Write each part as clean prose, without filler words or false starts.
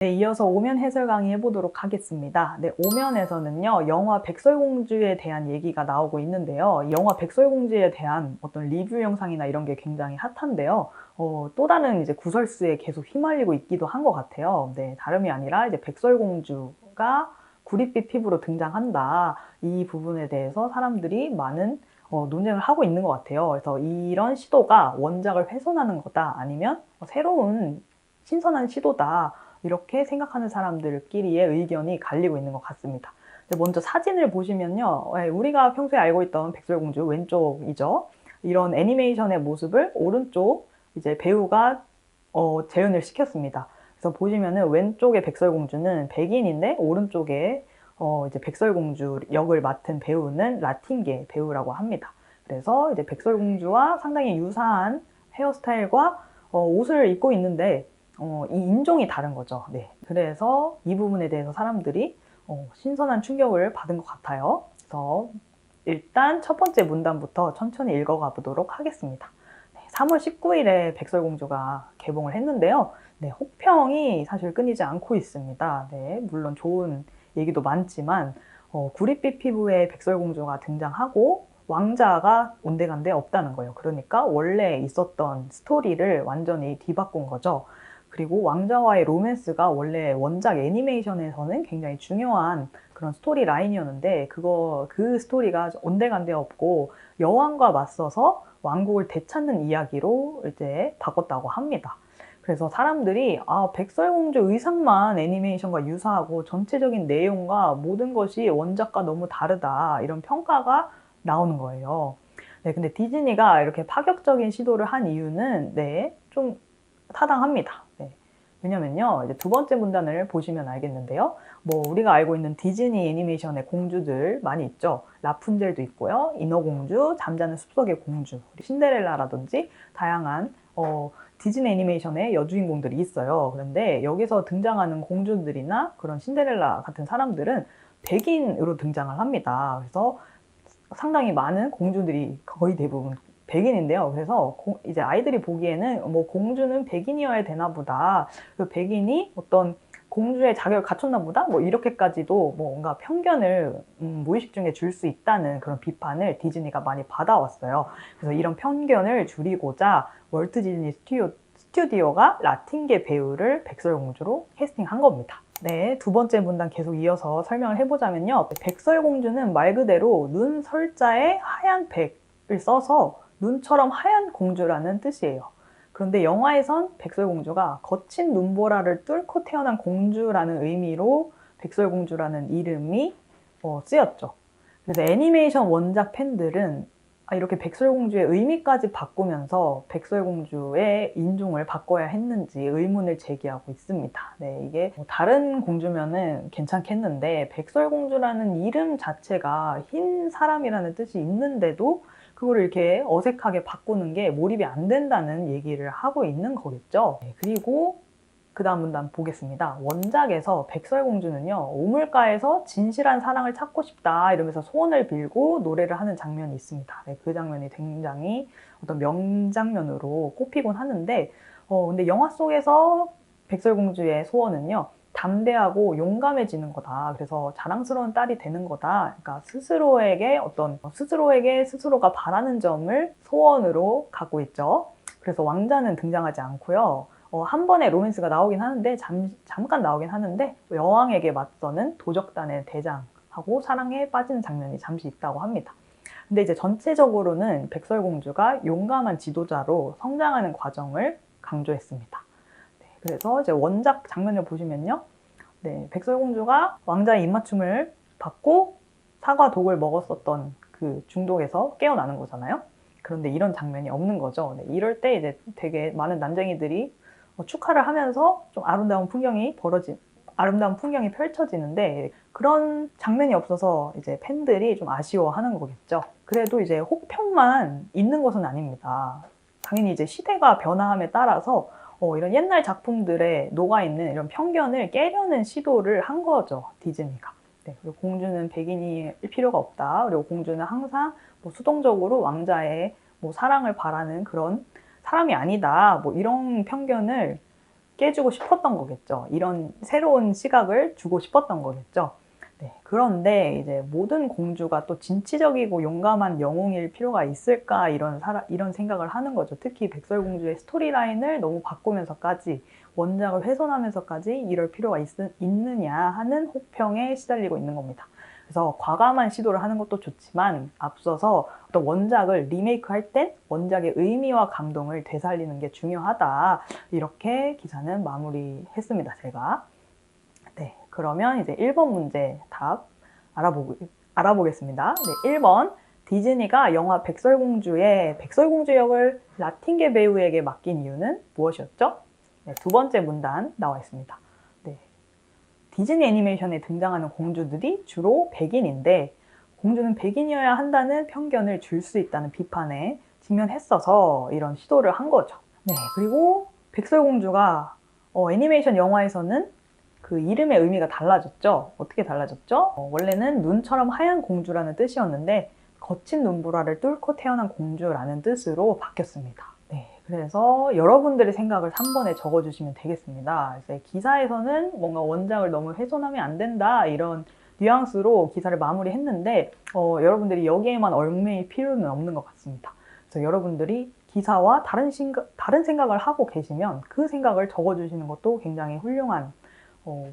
네, 이어서 오면 해설 강의 해보도록 하겠습니다. 네, 오면에서는요, 영화 백설공주에 대한 얘기가 나오고 있는데요. 영화 백설공주에 대한 어떤 리뷰 영상이나 이런 게 굉장히 핫한데요. 또 다른 이제 구설수에 계속 휘말리고 있기도 한 것 같아요. 네, 다름이 아니라 이제 백설공주가 구릿빛 피부로 등장한다. 이 부분에 대해서 사람들이 많은 논쟁을 하고 있는 것 같아요. 그래서 이런 시도가 원작을 훼손하는 거다. 아니면 새로운 신선한 시도다. 이렇게 생각하는 사람들끼리의 의견이 갈리고 있는 것 같습니다. 먼저 사진을 보시면요. 우리가 평소에 알고 있던 백설공주 왼쪽이죠. 이런 애니메이션의 모습을 오른쪽 이제 배우가 재현을 시켰습니다. 그래서 보시면은 왼쪽의 백설공주는 백인인데 오른쪽에 이제 백설공주 역을 맡은 배우는 라틴계 배우라고 합니다. 그래서 이제 백설공주와 상당히 유사한 헤어스타일과 옷을 입고 있는데 이 인종이 다른 거죠. 네. 그래서 이 부분에 대해서 사람들이 신선한 충격을 받은 것 같아요. 그래서 일단 첫 번째 문단부터 천천히 읽어가 보도록 하겠습니다. 네, 3월 19일에 백설공주가 개봉을 했는데요. 네, 혹평이 사실 끊이지 않고 있습니다. 네, 물론 좋은 얘기도 많지만 구릿빛 피부의 백설공주가 등장하고 왕자가 온데간데 없다는 거예요. 그러니까 원래 있었던 스토리를 완전히 뒤바꾼 거죠. 그리고 왕자와의 로맨스가 원래 원작 애니메이션에서는 굉장히 중요한 그런 스토리 라인이었는데 그 스토리가 온데간데 없고 여왕과 맞서서 왕국을 되찾는 이야기로 이제 바꿨다고 합니다. 그래서 사람들이 백설공주 의상만 애니메이션과 유사하고 전체적인 내용과 모든 것이 원작과 너무 다르다 이런 평가가 나오는 거예요. 네, 근데 디즈니가 이렇게 파격적인 시도를 한 이유는 네, 좀 타당합니다. 네. 왜냐면요, 이제 두 번째 문단을 보시면 알겠는데요. 뭐 우리가 알고 있는 디즈니 애니메이션의 공주들 많이 있죠. 라푼젤도 있고요, 인어공주, 잠자는 숲속의 공주, 신데렐라라든지 다양한 디즈니 애니메이션의 여주인공들이 있어요. 그런데 여기서 등장하는 공주들이나 그런 신데렐라 같은 사람들은 백인으로 등장을 합니다. 그래서 상당히 많은 공주들이 거의 대부분 백인인데요. 그래서 이제 아이들이 보기에는 뭐 공주는 백인이어야 되나 보다. 그 백인이 어떤 공주의 자격을 갖췄나 보다. 뭐 이렇게까지도 뭔가 편견을 무의식 중에 줄 수 있다는 그런 비판을 디즈니가 많이 받아왔어요. 그래서 이런 편견을 줄이고자 월트 디즈니 스튜디오가 라틴계 배우를 백설공주로 캐스팅한 겁니다. 네, 두 번째 문단 계속 이어서 설명을 해보자면요. 백설공주는 말 그대로 눈 설자에 하얀 백을 써서 눈처럼 하얀 공주라는 뜻이에요. 그런데 영화에선 백설공주가 거친 눈보라를 뚫고 태어난 공주라는 의미로 백설공주라는 이름이 쓰였죠. 그래서 애니메이션 원작 팬들은 이렇게 백설공주의 의미까지 바꾸면서 백설공주의 인종을 바꿔야 했는지 의문을 제기하고 있습니다. 네, 이게 다른 공주면은 괜찮겠는데 백설공주라는 이름 자체가 흰 사람이라는 뜻이 있는데도 그걸 이렇게 어색하게 바꾸는 게 몰입이 안 된다는 얘기를 하고 있는 거겠죠. 네, 그리고 그 다음 문단 보겠습니다. 원작에서 백설공주는요, 우물가에서 진실한 사랑을 찾고 싶다 이러면서 소원을 빌고 노래를 하는 장면이 있습니다. 네, 그 장면이 굉장히 어떤 명장면으로 꼽히곤 하는데, 근데 영화 속에서 백설공주의 소원은요, 담대하고 용감해지는 거다. 그래서 자랑스러운 딸이 되는 거다. 그러니까 스스로에게 스스로가 바라는 점을 소원으로 갖고 있죠. 그래서 왕자는 등장하지 않고요. 한 번에 로맨스가 나오긴 하는데 잠깐 나오긴 하는데 여왕에게 맞서는 도적단의 대장하고 사랑에 빠지는 장면이 잠시 있다고 합니다. 근데 이제 전체적으로는 백설공주가 용감한 지도자로 성장하는 과정을 강조했습니다. 네, 그래서 이제 원작 장면을 보시면요, 네, 백설공주가 왕자의 입맞춤을 받고 사과 독을 먹었었던 그 중독에서 깨어나는 거잖아요. 그런데 이런 장면이 없는 거죠. 네, 이럴 때 이제 되게 많은 난쟁이들이 축하를 하면서 좀 아름다운 풍경이 펼쳐지는데 그런 장면이 없어서 이제 팬들이 좀 아쉬워하는 거겠죠. 그래도 이제 혹평만 있는 것은 아닙니다. 당연히 이제 시대가 변화함에 따라서 이런 옛날 작품들에 녹아있는 이런 편견을 깨려는 시도를 한 거죠, 디즈니가. 네, 그리고 공주는 백인일 필요가 없다. 그리고 공주는 항상 뭐 수동적으로 왕자의 뭐 사랑을 바라는 그런 사람이 아니다. 뭐 이런 편견을 깨주고 싶었던 거겠죠. 이런 새로운 시각을 주고 싶었던 거겠죠. 네, 그런데 이제 모든 공주가 또 진취적이고 용감한 영웅일 필요가 있을까 이런 생각을 하는 거죠. 특히 백설공주의 스토리라인을 너무 바꾸면서까지 원작을 훼손하면서까지 이럴 필요가 있느냐 하는 혹평에 시달리고 있는 겁니다. 그래서 과감한 시도를 하는 것도 좋지만 앞서서 어떤 원작을 리메이크할 땐 원작의 의미와 감동을 되살리는 게 중요하다. 이렇게 기사는 마무리했습니다. 제가. 네, 그러면 이제 1번 문제 답 알아보겠습니다. 네, 1번. 디즈니가 영화 백설공주의 백설공주 역을 라틴계 배우에게 맡긴 이유는 무엇이었죠? 네, 두 번째 문단 나와 있습니다. 네, 디즈니 애니메이션에 등장하는 공주들이 주로 백인인데 공주는 백인이어야 한다는 편견을 줄 수 있다는 비판에 직면했어서 이런 시도를 한 거죠. 네, 그리고 백설공주가 애니메이션 영화에서는 그 이름의 의미가 달라졌죠. 어떻게 달라졌죠? 원래는 눈처럼 하얀 공주라는 뜻이었는데 거친 눈보라를 뚫고 태어난 공주라는 뜻으로 바뀌었습니다. 네, 그래서 여러분들의 생각을 3번에 적어주시면 되겠습니다. 이제 기사에서는 뭔가 원작을 너무 훼손하면 안 된다 이런 뉘앙스로 기사를 마무리했는데 여러분들이 여기에만 얽매일 필요는 없는 것 같습니다. 그래서 여러분들이 기사와 다른 생각을 하고 계시면 그 생각을 적어주시는 것도 굉장히 훌륭한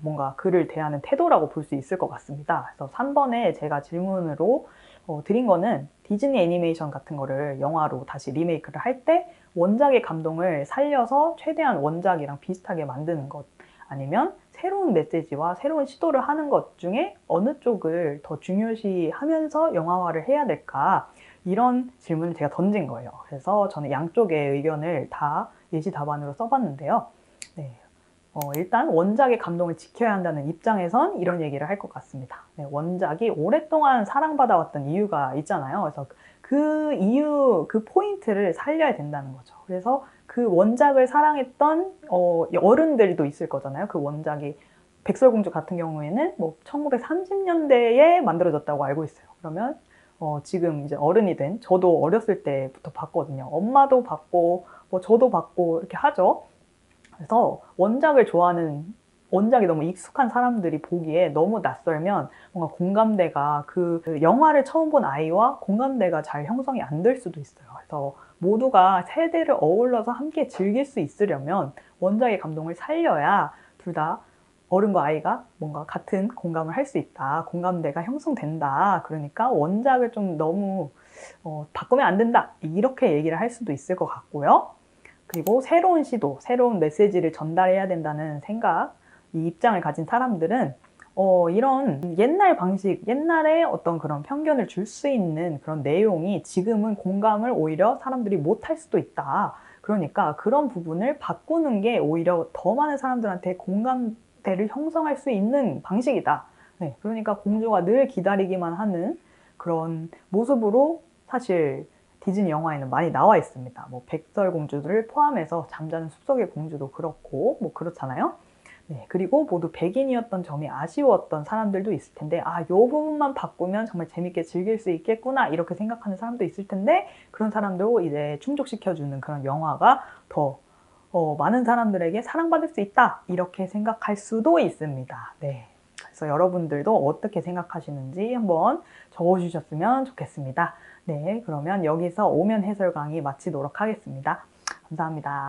뭔가 글을 대하는 태도라고 볼 수 있을 것 같습니다. 그래서 3번에 제가 질문으로 드린 거는 디즈니 애니메이션 같은 거를 영화로 다시 리메이크를 할 때 원작의 감동을 살려서 최대한 원작이랑 비슷하게 만드는 것 아니면 새로운 메시지와 새로운 시도를 하는 것 중에 어느 쪽을 더 중요시하면서 영화화를 해야 될까 이런 질문을 제가 던진 거예요. 그래서 저는 양쪽의 의견을 다 예시 답안으로 써봤는데요. 네. 일단 원작의 감동을 지켜야 한다는 입장에선 이런 얘기를 할 것 같습니다. 네, 원작이 오랫동안 사랑받아왔던 이유가 있잖아요. 그래서 그 이유, 그 포인트를 살려야 된다는 거죠. 그래서 그 원작을 사랑했던 어른들도 있을 거잖아요. 그 원작이 백설공주 같은 경우에는 뭐 1930년대에 만들어졌다고 알고 있어요. 그러면 지금 이제 어른이 된 저도 어렸을 때부터 봤거든요. 엄마도 봤고 뭐 저도 봤고 이렇게 하죠. 그래서 원작을 좋아하는 원작이 너무 익숙한 사람들이 보기에 너무 낯설면 뭔가 공감대가 그 영화를 처음 본 아이와 공감대가 잘 형성이 안 될 수도 있어요. 그래서 모두가 세대를 어울러서 함께 즐길 수 있으려면 원작의 감동을 살려야 둘 다 어른과 아이가 뭔가 같은 공감을 할 수 있다. 공감대가 형성된다. 그러니까 원작을 좀 너무 바꾸면 안 된다. 이렇게 얘기를 할 수도 있을 것 같고요. 그리고 새로운 시도, 새로운 메시지를 전달해야 된다는 생각, 이 입장을 가진 사람들은 이런 옛날 방식, 옛날에 어떤 그런 편견을 줄 수 있는 그런 내용이 지금은 공감을 오히려 사람들이 못할 수도 있다. 그러니까 그런 부분을 바꾸는 게 오히려 더 많은 사람들한테 공감대를 형성할 수 있는 방식이다. 네, 그러니까 공주가 늘 기다리기만 하는 그런 모습으로 사실 디즈니 영화에는 많이 나와 있습니다. 뭐 백설공주들을 포함해서 잠자는 숲속의 공주도 그렇고 뭐 그렇잖아요. 네, 그리고 모두 백인이었던 점이 아쉬웠던 사람들도 있을 텐데 이 부분만 바꾸면 정말 재밌게 즐길 수 있겠구나 이렇게 생각하는 사람도 있을 텐데 그런 사람도 이제 충족시켜주는 그런 영화가 더 많은 사람들에게 사랑받을 수 있다 이렇게 생각할 수도 있습니다. 네, 그래서 여러분들도 어떻게 생각하시는지 한번 적어주셨으면 좋겠습니다. 네, 그러면 여기서 오면 해설 강의 마치도록 하겠습니다. 감사합니다.